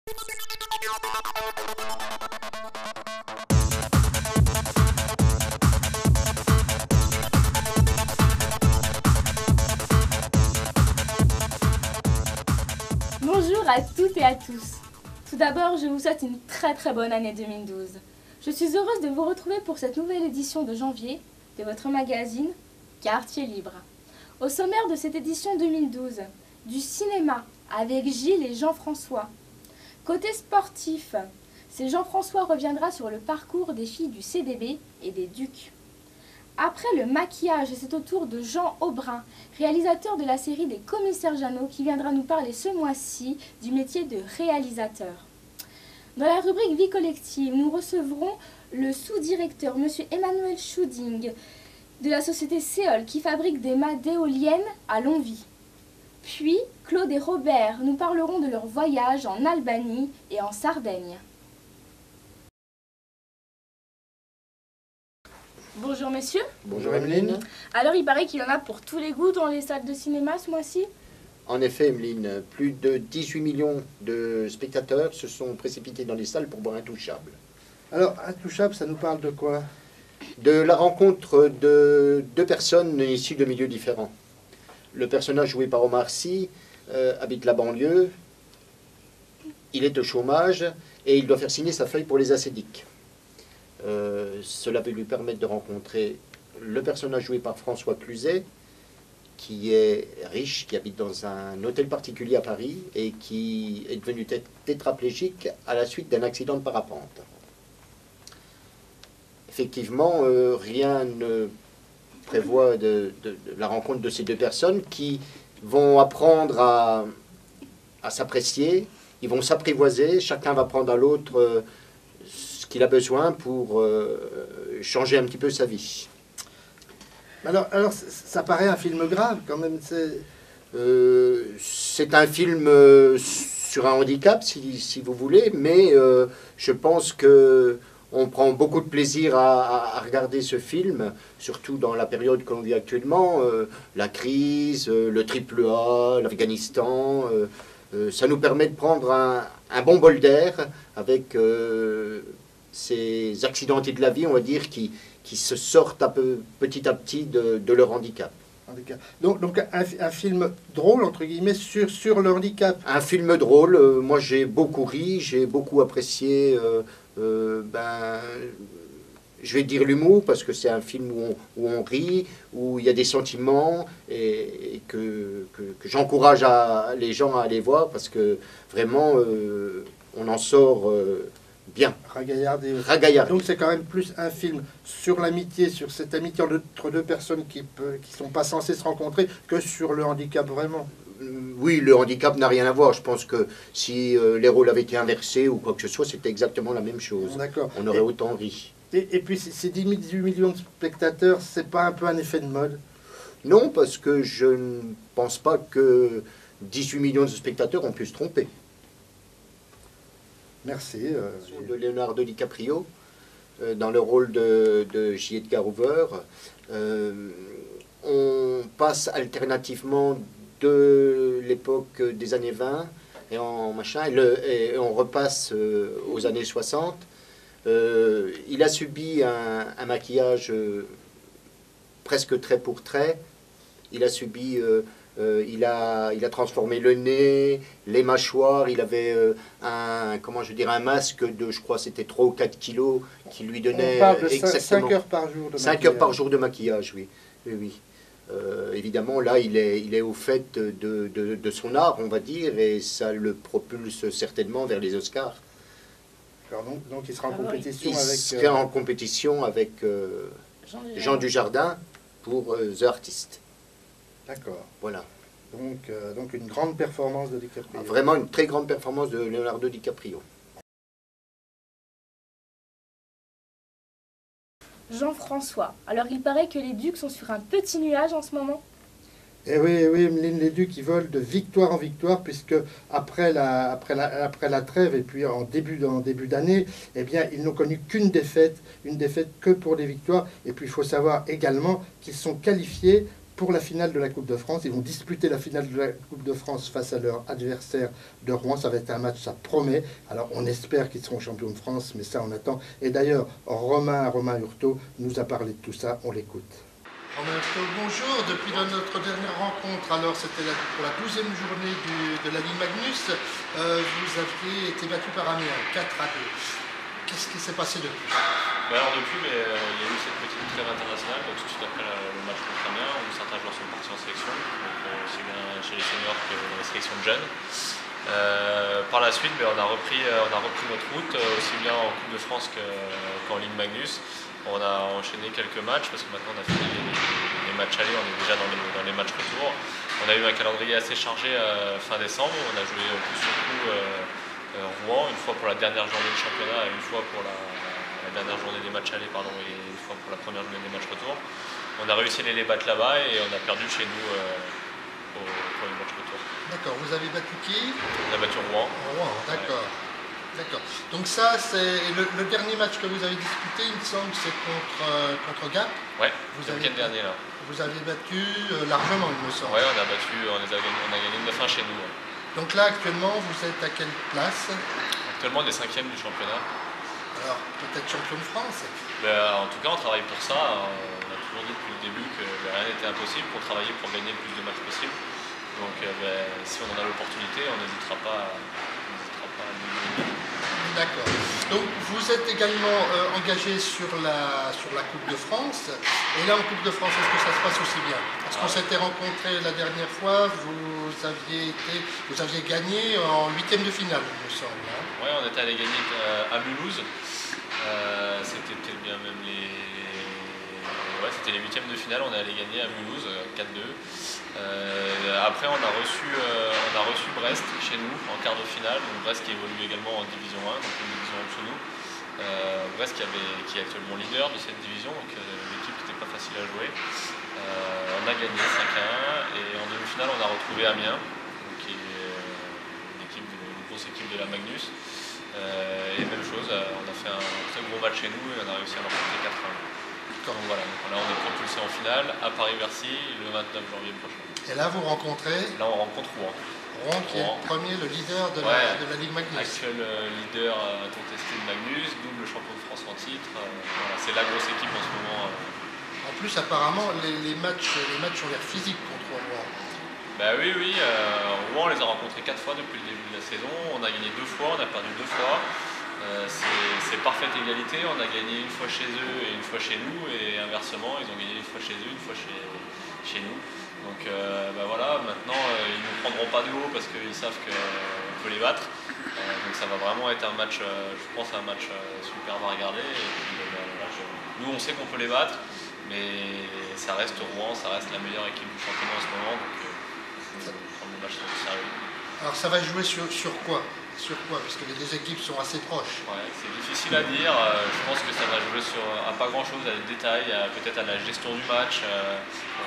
Bonjour à toutes et à tous. Tout d'abord, je vous souhaite une très bonne année 2012. Je suis heureuse de vous retrouver pour cette nouvelle édition de janvier de votre magazine Quartier Libre. Au sommaire de cette édition 2012, du cinéma avec Gilles et Jean-François. Côté sportif, c'est Jean-François reviendra sur le parcours des filles du CDB et des Ducs. Après le maquillage, c'est au tour de Jean Aubrin, réalisateur de la série des Commissaires Jeannot, qui viendra nous parler ce mois-ci du métier de réalisateur. Dans la rubrique Vie collective, nous recevrons le sous-directeur, M. Emmanuel Schuding, de la société Séol, qui fabrique des mâts d'éoliennes à Longwy. Puis, Claude et Robert nous parleront de leur voyage en Albanie et en Sardaigne. Bonjour messieurs. Bonjour Emeline. Alors il paraît qu'il y en a pour tous les goûts dans les salles de cinéma ce mois-ci. En effet Emeline, plus de 18 millions de spectateurs se sont précipités dans les salles pour voir Intouchable. Alors Intouchable, ça nous parle de quoi? De la rencontre de deux personnes issues de milieux différents. Le personnage joué par Omar Sy habite la banlieue, il est au chômage et il doit faire signer sa feuille pour les assédiques. Cela peut lui permettre de rencontrer le personnage joué par François Cluzet, qui est riche, qui habite dans un hôtel particulier à Paris et qui est devenu tétraplégique à la suite d'un accident de parapente. Effectivement, rien ne prévoit de la rencontre de ces deux personnes qui vont apprendre à s'apprécier, ils vont s'apprivoiser, chacun va prendre à l'autre ce qu'il a besoin pour changer un petit peu sa vie. Alors ça paraît un film grave quand même. C'est un film sur un handicap, si vous voulez, mais je pense que on prend beaucoup de plaisir à regarder ce film, surtout dans la période que l'on vit actuellement, la crise, le AAA, l'Afghanistan. Ça nous permet de prendre un bon bol d'air avec ces accidentés de la vie, on va dire, qui se sortent petit à petit de leur handicap. Donc un film drôle, entre guillemets, sur le handicap. Un film drôle, moi j'ai beaucoup ri, j'ai beaucoup apprécié, je vais dire l'humour, parce que c'est un film où on rit, où il y a des sentiments, et que j'encourage les gens à aller voir, parce que vraiment, on en sort bien. Ragaillardé. Donc c'est quand même plus un film sur l'amitié, sur cette amitié entre deux personnes qui sont pas censées se rencontrer, que sur le handicap vraiment. Oui, le handicap n'a rien à voir. Je pense que si les rôles avaient été inversés ou quoi que ce soit, c'était exactement la même chose. D'accord. On aurait autant ri. Et puis ces 18 millions de spectateurs, c'est pas un peu un effet de mode? Non, parce que je ne pense pas que 18 millions de spectateurs ont pu se tromper. Merci. De Leonardo DiCaprio, dans le rôle de J. Edgar Hoover. On passe alternativement de l'époque des années 20 et on repasse aux années 60. Il a subi un maquillage presque trait pour trait. Il a subi... il a transformé le nez, les mâchoires, il avait un masque de, je crois, c'était 3 ou 4 kilos qui lui donnait... On parle de exactement 5 heures par jour de maquillage. 5 heures par jour de maquillage, oui. Évidemment, là, il est au fait de son art, on va dire, et ça le propulse certainement vers les Oscars. Alors donc il sera en compétition avec... Il sera en compétition avec Jean Dujardin pour The Artist. D'accord. Voilà. Donc une grande performance de DiCaprio. Vraiment une très grande performance de Leonardo DiCaprio. Jean-François, alors il paraît que les Ducs sont sur un petit nuage en ce moment. Eh oui, Emeline, les Ducs, ils volent de victoire en victoire, puisque après la trêve et puis en début d'année, eh bien, ils n'ont connu qu'une défaite, une défaite que pour les victoires. Et puis il faut savoir également qu'ils sont qualifiés pour la finale de la Coupe de France. Ils vont disputer la finale de la Coupe de France face à leur adversaire de Rouen. Ça va être un match, ça promet. Alors on espère qu'ils seront champions de France, mais ça on attend. Et d'ailleurs, Romain Hurtaud nous a parlé de tout ça. On l'écoute. Romain Hurtaud, bonjour. Depuis notre dernière rencontre, alors c'était pour la 12e journée de la Ligue Magnus, vous aviez été battu par Amiens, 4-2. Qu'est-ce qui s'est passé depuis? Alors depuis, il y a eu cette petite trêve internationale, tout de suite après le match contre Amiens, où certains joueurs sont partis en sélection, donc aussi bien chez les seniors que dans les sélections de jeunes. Par la suite, on a repris notre route, aussi bien en Coupe de France qu'en Ligue Magnus. On a enchaîné quelques matchs, parce que maintenant on a fini les matchs allés, on est déjà dans les matchs retour. On a eu un calendrier assez chargé fin décembre, on a joué coup sur coup Rouen, une fois pour la dernière journée du championnat et une fois pour la dernière journée des matchs allés, et une fois pour la première journée des matchs retour. On a réussi à les battre là-bas et on a perdu chez nous pour les matchs retour. D'accord, vous avez battu qui? On a battu Rouen. Rouen, d'accord. Ouais. D'accord. Donc ça, c'est le dernier match que vous avez disputé, il me semble, c'est contre Gap. Ouais, le week-end dernier là. Vous avez battu largement, il me semble. Ouais, on a gagné 9-1 chez nous. Ouais. Donc là, actuellement, vous êtes à quelle place? Actuellement, on est 5e du championnat. Alors, peut-être champion de France? En tout cas, on travaille pour ça. On a toujours dit depuis le début que rien n'était impossible, qu'on travaillait pour gagner le plus de matchs possible. Donc, si on en a l'opportunité, on n'hésitera pas à nous. D'accord. Donc, vous êtes également engagé sur la Coupe de France. Et là, en Coupe de France, est-ce que ça se passe aussi bien? Parce qu'on s'était rencontrés la dernière fois, vous aviez gagné en 8e de finale, il me semble. Hein. Oui, on était allé gagner à Mulhouse. C'était peut-être bien même c'était les 8e de finale, on est allé gagner à Mulhouse 4-2. Après on a reçu Brest chez nous en quart de finale, donc Brest qui évolue également en division 1, donc une division en dessous de nous. Brest qui est actuellement leader de cette division, donc l'équipe qui n'était pas facile à jouer. On a gagné 5-1 et en demi-finale on a retrouvé Amiens, qui est une grosse équipe de la Magnus. Et même chose, on a fait un très gros match chez nous et on a réussi à l'emporter 4-1. Donc voilà, on est propulsé en finale à Paris-Bercy le 29 janvier prochain. Et là vous rencontrez? Là on rencontre Rouen. Rouen qui est le premier, le leader de la Ligue Magnus. Actuel leader contesté de Magnus, double champion de France en titre. Voilà, c'est la grosse équipe en ce moment. En plus apparemment les matchs ont l'air physiques contre Rouen. Bah oui, Rouen on les a rencontrés 4 fois depuis le début de la saison. On a gagné 2 fois, on a perdu 2 fois. C'est parfaite égalité, on a gagné une fois chez eux et une fois chez nous, et inversement, ils ont gagné une fois chez eux, une fois chez nous. Donc voilà, maintenant ils ne nous prendront pas de haut parce qu'ils savent qu'on peut les battre. Donc ça va vraiment être un match, je pense, un match superbe à regarder. Et puis, nous on sait qu'on peut les battre, mais ça reste Rouen, ça reste la meilleure équipe du championnat en ce moment, donc il faut prendre le match sérieux. Alors ça va jouer sur quoi? Sur quoi? Parce que les deux équipes sont assez proches. Ouais, c'est difficile à dire. Je pense que ça va jouer à pas grand chose, à des détails, peut-être à la gestion du match.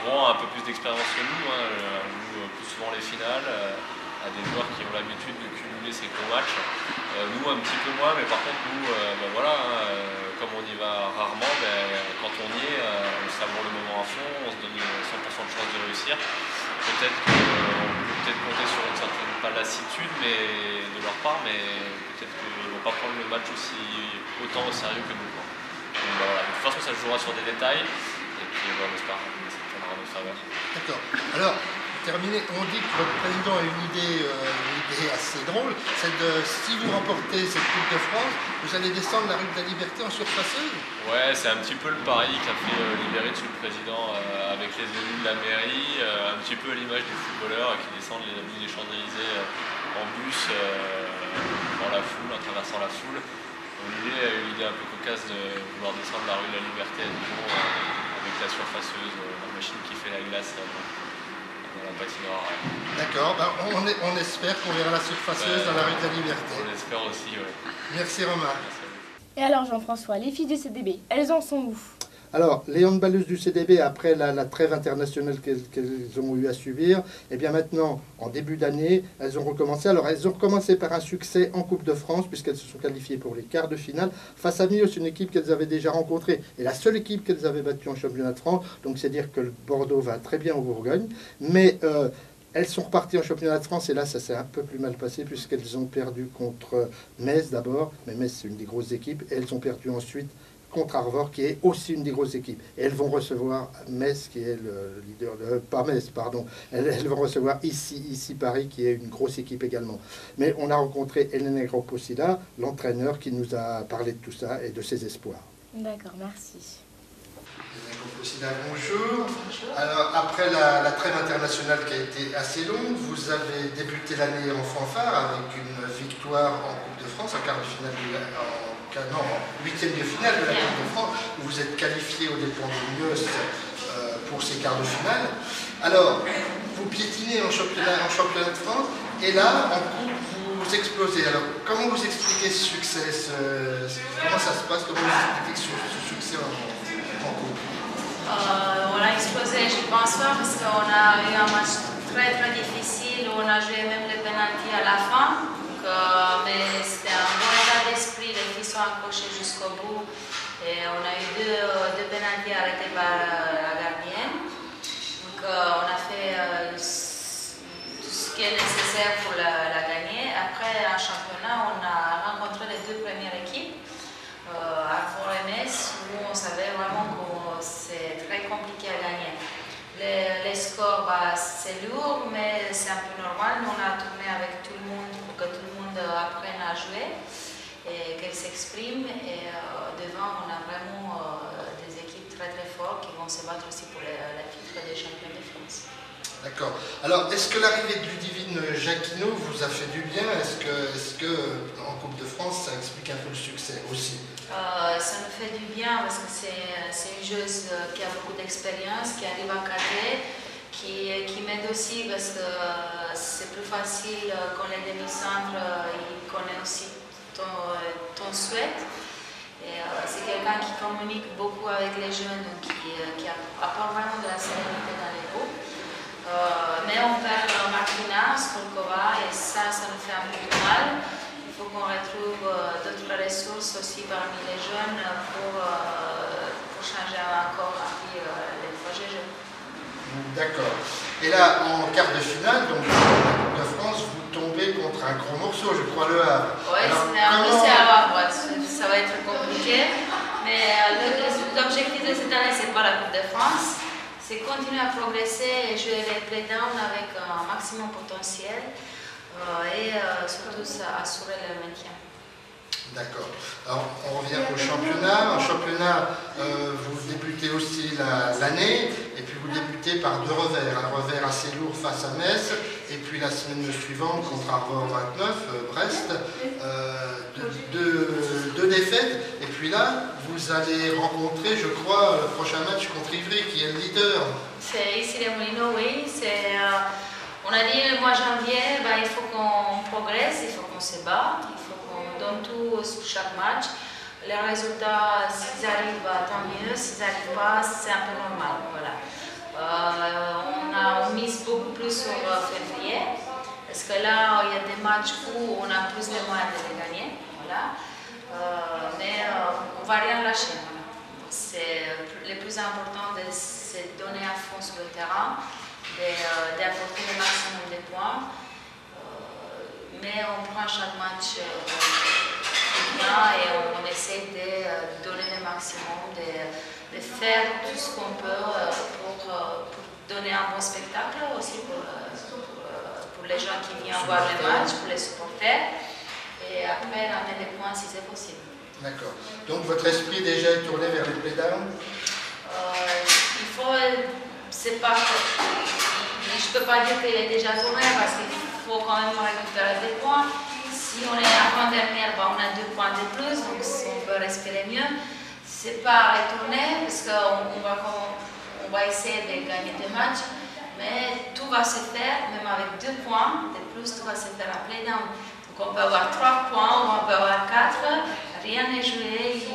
Rouen a un peu plus d'expérience que nous, joue plus souvent les finales, à des joueurs qui ont l'habitude de cumuler ces gros matchs. Nous un petit peu moins, mais par contre nous, comme on y va rarement, quand on y est, on savoure le moment à fond, on se donne 100% de chance de réussir. Peut-être qu'on peut compter sur une certaine, pas lassitude de leur part, mais peut-être qu'ils ne vont pas prendre le match autant au sérieux que nous. Donc, voilà. De toute façon, ça se jouera sur des détails, et puis on espère que ça tournera à notre faveur. D'accord. Alors, terminé, on dit que votre président a une idée assez drôle, c'est si vous remportez cette Coupe de France, vous allez descendre la rue de la Liberté en surfaceuse? Ouais, c'est un petit peu le pari qu'a fait Libéré sous le président avec les élus de la mairie, un petit peu à l'image des footballeurs qui descendent les avenues des Champs-Élysées en bus dans la foule, en traversant la foule. Olivier a eu l'idée un peu cocasse de vouloir descendre la rue de la Liberté à Dijon avec la surfaceuse, la machine qui fait la glace dans la patinoire. D'accord, on espère qu'on verra la surfaceuse dans la rue de la Liberté. On espère aussi, oui. Merci Romain. Merci. Et alors Jean-François, les filles du CDB, elles en sont où? Alors, les handballeuses du CDB, après la trêve internationale qu'elles ont eu à subir, et bien maintenant, en début d'année, elles ont recommencé. Alors, elles ont recommencé par un succès en Coupe de France, puisqu'elles se sont qualifiées pour les quarts de finale, face à Mios, une équipe qu'elles avaient déjà rencontrée, et la seule équipe qu'elles avaient battue en championnat de France. Donc, c'est dire que le Bordeaux va très bien au Bourgogne. Mais elles sont reparties en championnat de France, et là, ça s'est un peu plus mal passé, puisqu'elles ont perdu contre Metz d'abord, mais Metz, c'est une des grosses équipes, et elles ont perdu ensuite contre Arvor, qui est aussi une des grosses équipes. Et elles vont recevoir Metz, qui est le leader de... pas Metz, pardon. Elles vont recevoir ici Paris, qui est une grosse équipe également. Mais on a rencontré Hélène Groposila, l'entraîneur, qui nous a parlé de tout ça et de ses espoirs. D'accord, merci. Hélène Groposila, bonjour. Alors, après la trêve internationale qui a été assez longue, vous avez débuté l'année en fanfare avec une victoire en Coupe de France, en quart de finale en huitième de finale de la Coupe de France, où vous êtes qualifié aux dépens de Mios pour ces quarts de finale. Alors, vous piétinez en championnat de France, et là, en Coupe, vous explosez. Alors, comment vous expliquez ce succès comment ça se passe? Comment vous expliquez ce succès en Coupe? On a explosé, je pense pas, parce qu'on a eu un match très difficile, où on a joué même le penalty à la fin. Mais c'était un bon état d'esprit, les filles sont accrochées jusqu'au bout, et on a eu deux pénaltys arrêtés par la gardienne. Donc on a fait tout ce qui est nécessaire pour la gagner. Après, en championnat, on a rencontré les deux premières équipes, Arvor et Metz, où on savait vraiment que c'est très compliqué à gagner. Les scores, c'est lourd, mais c'est un peu normal. Nous, on a tourné avec tout le monde pour que tout le monde apprenne à jouer et qu'elle s'exprime. Et devant, on a vraiment des équipes très fortes qui vont se battre aussi pour la titre des champions de France. D'accord. Alors, est-ce que l'arrivée du Divine Jacquinot vous a fait du bien? Est-ce que en Coupe de France, ça explique un peu le succès aussi? Ça me fait du bien parce que c'est une joueuse qui a beaucoup d'expérience, qui arrive à cadrer, qui m'aide aussi parce que c'est plus facile quand les demi-centres, il connaît aussi ton souhait. Et c'est quelqu'un qui communique beaucoup avec les jeunes, qui apporte vraiment de la sérénité dans les groupes. Mais on perd Martina, Skolkova, et ça nous fait un peu de mal. Il faut qu'on retrouve d'autres ressources aussi parmi les jeunes pour changer encore un peu les projets jeunes. D'accord. Et là, en quart de finale, donc la Coupe de France, vous tombez contre un gros morceau, je crois, Le Havre. Oui, c'est un peu Havre, ça va être compliqué. Mais l'objectif de cette année, c'est pas la Coupe de France. C'est continuer à progresser et jouer les play-down avec un maximum potentiel et surtout assurer le maintien. D'accord. Alors, on revient au championnat. En championnat, vous débutez aussi l'année, et puis vous débutez par deux revers. Un revers assez lourd face à Metz, et puis la semaine suivante contre Arvor 29, Brest, deux défaites. Et puis là, vous allez rencontrer, je crois, le prochain match contre Ivry, qui est le leader. C'est ici les Moulineaux, oui. On a dit le mois de janvier, il faut qu'on progresse, il faut qu'on se bat, il faut qu'on donne tout sur chaque match. Les résultats, s'ils arrivent, tant mieux. S'ils n'arrivent pas, c'est un peu normal. Voilà. On mise beaucoup plus sur février, parce que là, il y a des matchs où on a plus de moyens de les gagner. Voilà. Mais on ne va rien lâcher. Le plus important, c'est de donner à fond sur le terrain, d'apporter le maximum de points. Mais on prend chaque match bien et on essaie de donner le maximum, de faire tout ce qu'on peut pour donner un bon spectacle aussi pour les gens qui viennent voir les matchs, pour les supporters, et après ramener des points si c'est possible. D'accord. Donc votre esprit déjà est tourné vers les play-down? Il faut, c'est pas, je ne peux pas dire qu'il est déjà tourné parce qu'il faut quand même récupérer des points. Si on est avant-dernière, on a 2 points de plus, donc on peut respirer mieux. C'est pas retourner parce qu'on va essayer de gagner des matchs, mais tout va se faire, même avec 2 points de plus, tout va se faire à play-down. Donc on peut avoir 3 points, on peut avoir 4, rien n'est joué.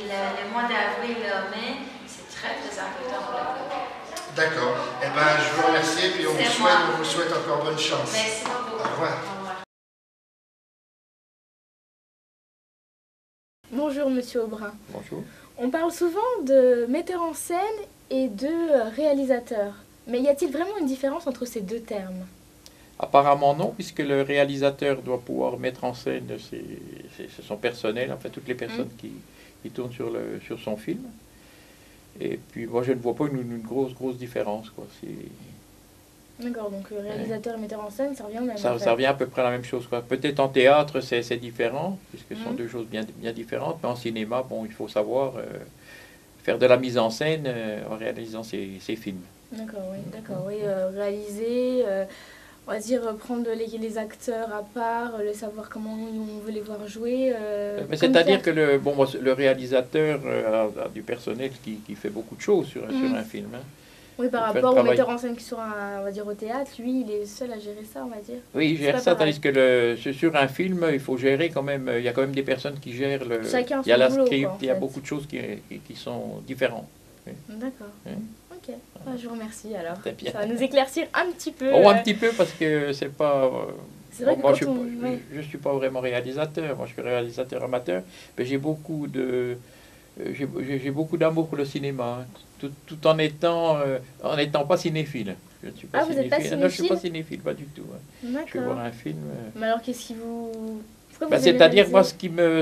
Le mois d'avril, mai, c'est très très important pour le club. D'accord. Eh ben, je vous remercie et puis on vous souhaite encore bonne chance. Merci beaucoup. Au revoir. Au revoir. Bonjour Monsieur Aubrin. Bonjour. On parle souvent de metteur en scène et de réalisateur. Mais y a-t-il vraiment une différence entre ces deux termes? Apparemment non, puisque le réalisateur doit pouvoir mettre en scène son personnel, enfin toutes les personnes qui tournent sur son film. Et puis moi je ne vois pas une grosse différence, quoi. D'accord, donc réalisateur et metteur en scène, ça revient au même. Ça revient à peu près à la même chose, quoi. Peut-être en théâtre c'est différent, puisque ce sont deux choses bien différentes, mais en cinéma, bon, il faut savoir faire de la mise en scène en réalisant ses films. D'accord, oui, réaliser, on va dire prendre les acteurs à part, savoir comment on veut les voir jouer. C'est-à-dire que le réalisateur a du personnel qui fait beaucoup de choses sur un film. Hein. Oui, par rapport au metteur en scène qui sera, on va dire, au théâtre, lui, il est seul à gérer ça, on va dire. Oui, il gère ça, tandis que sur un film, il faut gérer quand même, il y a quand même des personnes qui gèrent Chacun il y a la boulot, script, quoi, il y a beaucoup de choses qui sont différentes. Oui. D'accord. Ok, je vous remercie alors. Bien. Ça va nous éclaircir un petit peu. Oh, un petit peu, parce que c'est pas... C'est vrai moi, que je suis pas vraiment réalisateur, moi je suis réalisateur amateur, mais j'ai beaucoup d'amour pour le cinéma, hein, tout en étant pas cinéphile. Je ne suis pas vous n'êtes pas cinéphile? Non, je suis pas cinéphile, pas du tout. Hein. D'accord. Je vais voir un film. Mais alors qu'est-ce qui vous... C'est-à-dire, moi, ce qui me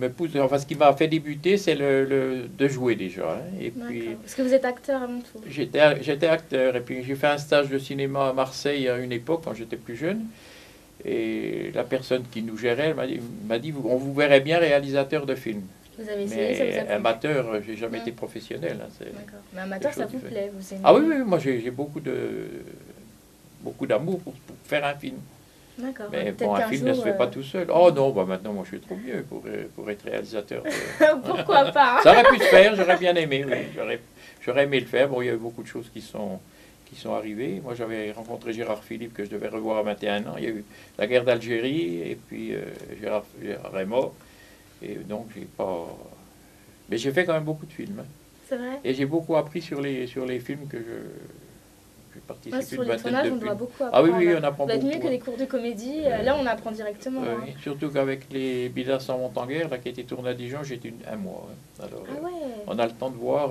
pousse, enfin, ce qui m'a fait débuter, c'est de jouer déjà. Hein. Et puis, parce que vous êtes acteur avant tout. J'étais acteur, et puis j'ai fait un stage de cinéma à Marseille à une époque, quand j'étais plus jeune. Et la personne qui nous gérait m'a dit, on vous verrait bien réalisateur de films. Vous avez essayé, ça vous a plu? Amateur, j'ai jamais été professionnel. Hein, d'accord. Mais amateur, ça vous plaît, vous aimez? Ah oui, moi j'ai beaucoup d'amour pour faire un film. D'accord. Mais bon, un film ne se fait pas tout seul. Oh non, maintenant moi je suis trop vieux pour être réalisateur. Pourquoi pas? Ça aurait pu se faire, j'aurais bien aimé, oui. J'aurais aimé le faire. Bon, il y a eu beaucoup de choses qui sont arrivées. Moi j'avais rencontré Gérard Philippe que je devais revoir à 21 ans. Il y a eu la guerre d'Algérie et puis Gérard est mort. Et donc j'ai pas... Mais j'ai fait quand même beaucoup de films. Hein. C'est vrai. Et j'ai beaucoup appris sur les films que j'ai participé. Sur les tournages, on doit beaucoup apprendre. Ah oui, on apprend beaucoup. Vous êtes mieux que les cours de comédie. Là, on apprend directement. Oui, hein. Surtout qu'avec les Billards sans monte en guerre, là, qui a été tourné à Dijon, j'étais un mois. Hein. Alors, on a le temps de voir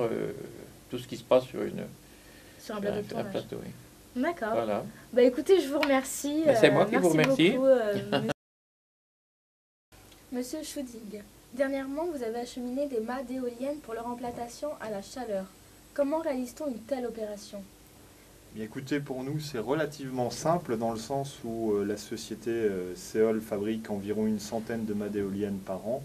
tout ce qui se passe sur un plateau de tournage. Plateau, oui. D'accord. Voilà. Bah écoutez, je vous remercie. C'est moi qui vous remercie. Beaucoup, Monsieur Schoudig, dernièrement, vous avez acheminé des mâts d'éoliennes pour leur implantation à la chaleur. Comment réalise-t-on une telle opération? Bien, écoutez, pour nous, c'est relativement simple dans le sens où la société Seol fabrique environ une centaine de mâts d'éoliennes par an.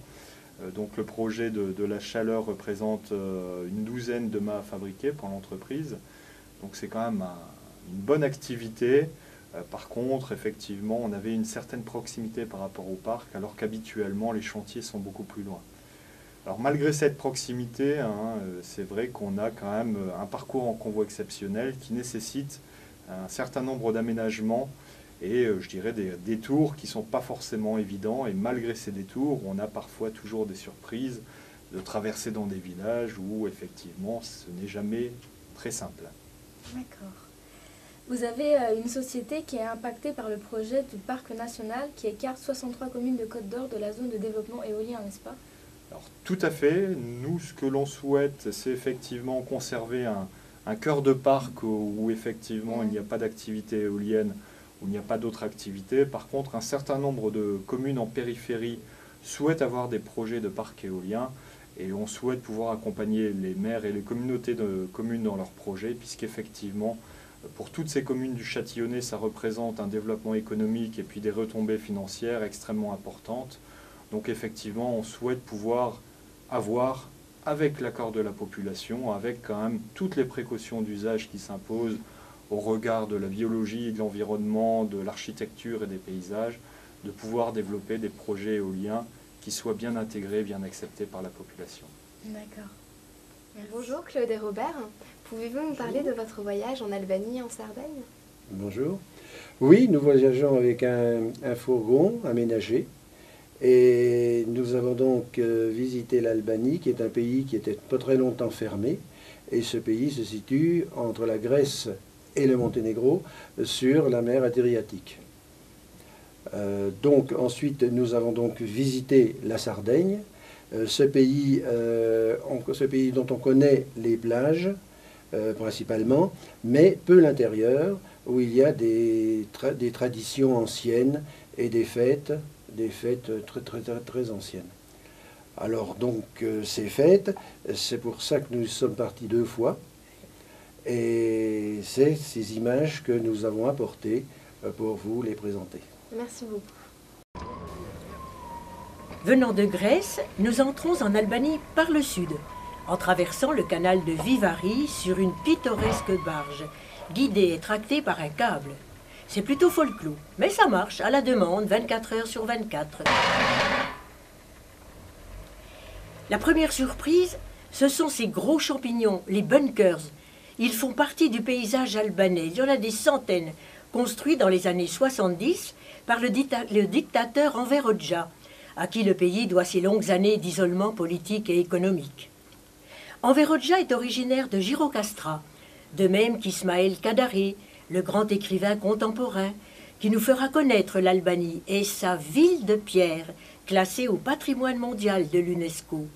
Donc le projet de la chaleur représente une douzaine de mâts fabriqués pour l'entreprise. Donc c'est quand même une bonne activité. Par contre, effectivement, on avait une certaine proximité par rapport au parc, alors qu'habituellement, les chantiers sont beaucoup plus loin. Alors malgré cette proximité, hein, c'est vrai qu'on a quand même un parcours en convoi exceptionnel qui nécessite un certain nombre d'aménagements et je dirais des détours qui ne sont pas forcément évidents. Et malgré ces détours, on a parfois toujours des surprises de traverser dans des villages où effectivement ce n'est jamais très simple. D'accord. Vous avez une société qui est impactée par le projet du parc national qui écarte 63 communes de Côte d'Or de la zone de développement éolien, n'est-ce pas? Alors, tout à fait. Nous, ce que l'on souhaite, c'est effectivement conserver un cœur de parc où effectivement il n'y a pas d'activité éolienne, où il n'y a pas d'autres activités. Par contre, un certain nombre de communes en périphérie souhaitent avoir des projets de parc éolien et on souhaite pouvoir accompagner les maires et les communautés de communes dans leurs projets, puisqu'effectivement, pour toutes ces communes du Châtillonnais, ça représente un développement économique et puis des retombées financières extrêmement importantes. Donc effectivement, on souhaite pouvoir avoir, avec l'accord de la population, avec quand même toutes les précautions d'usage qui s'imposent au regard de la biologie, de l'environnement, de l'architecture et des paysages, de pouvoir développer des projets éoliens qui soient bien intégrés, bien acceptés par la population. D'accord. Bonjour Claude et Robert, pouvez-vous nous parler de votre voyage en Albanie et en Sardaigne? Bonjour. Oui, nous voyageons avec un fourgon aménagé Et nous avons donc visité l'Albanie, qui est un pays qui était pas très longtemps fermé. Et ce pays se situe entre la Grèce et le Monténégro sur la mer Adriatique. Donc ensuite, nous avons donc visité la Sardaigne, ce pays dont on connaît les plages principalement, mais peu l'intérieur, où il y a des traditions anciennes et des fêtes très anciennes. Alors donc ces fêtes, c'est pour ça que nous sommes partis 2 fois, et c'est ces images que nous avons apportées pour vous les présenter. Merci beaucoup. Venant de Grèce, nous entrons en Albanie par le sud, en traversant le canal de Vivari sur une pittoresque barge, guidée et tractée par un câble. C'est plutôt folklore, mais ça marche à la demande 24 heures sur 24. La première surprise, ce sont ces gros champignons, les bunkers. Ils font partie du paysage albanais. Il y en a des centaines, construits dans les années 70 par le dictateur Enver Hoxha, à qui le pays doit ses longues années d'isolement politique et économique. Enver Hoxha est originaire de Gjirokastra, de même qu'Ismaël Kadare, le grand écrivain contemporain, qui nous fera connaître l'Albanie et sa ville de pierre, classée au patrimoine mondial de l'UNESCO.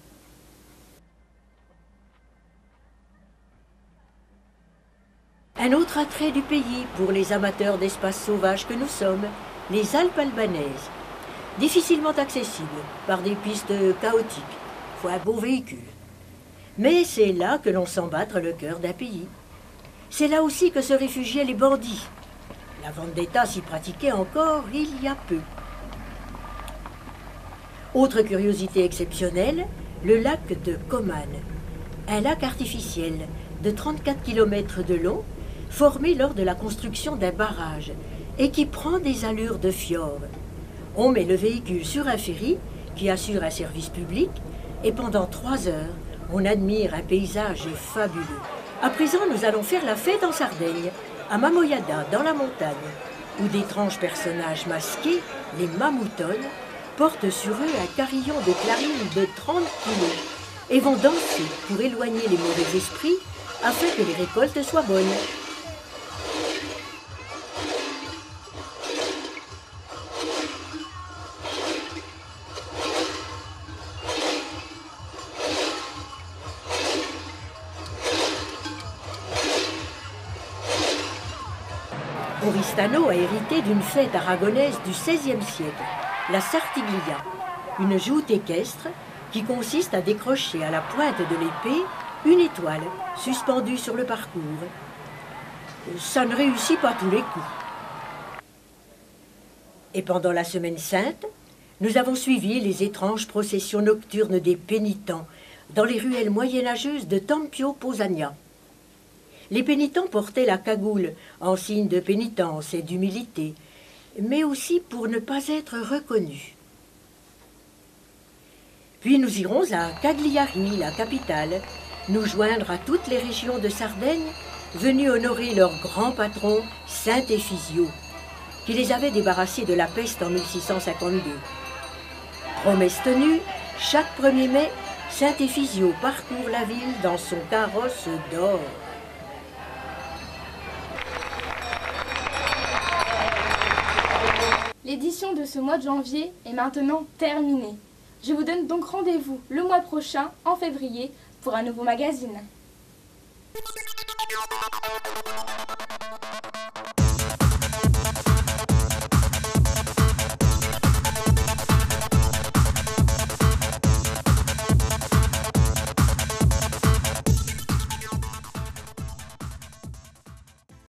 Un autre attrait du pays pour les amateurs d'espaces sauvages que nous sommes, les Alpes albanaises, difficilement accessibles par des pistes chaotiques, faut un beau véhicule. Mais c'est là que l'on sent battre le cœur d'un pays. C'est là aussi que se réfugiaient les bandits. La vendetta s'y pratiquait encore il y a peu. Autre curiosité exceptionnelle, le lac de Koman, un lac artificiel de 34 km de long, formé lors de la construction d'un barrage et qui prend des allures de fjord. On met le véhicule sur un ferry qui assure un service public et pendant 3 heures, on admire un paysage fabuleux. À présent, nous allons faire la fête en Sardaigne, à Mamoiada, dans la montagne, où d'étranges personnages masqués, les mamoutones, portent sur eux un carillon de clarines de 30 kilos et vont danser pour éloigner les mauvais esprits afin que les récoltes soient bonnes. Oristano a hérité d'une fête aragonaise du XVIe siècle, la Sartiglia, une joute équestre qui consiste à décrocher à la pointe de l'épée une étoile suspendue sur le parcours. Ça ne réussit pas tous les coups. Et pendant la Semaine Sainte, nous avons suivi les étranges processions nocturnes des pénitents dans les ruelles moyenâgeuses de Tempio Posania. Les pénitents portaient la cagoule en signe de pénitence et d'humilité, mais aussi pour ne pas être reconnus. Puis nous irons à Cagliari, la capitale, nous joindre à toutes les régions de Sardaigne venues honorer leur grand patron, Saint Ephysio, qui les avait débarrassés de la peste en 1652. Promesse tenue, chaque 1er mai, Saint Ephysio parcourt la ville dans son carrosse d'or. L'édition de ce mois de janvier est maintenant terminée. Je vous donne donc rendez-vous le mois prochain, en février, pour un nouveau magazine.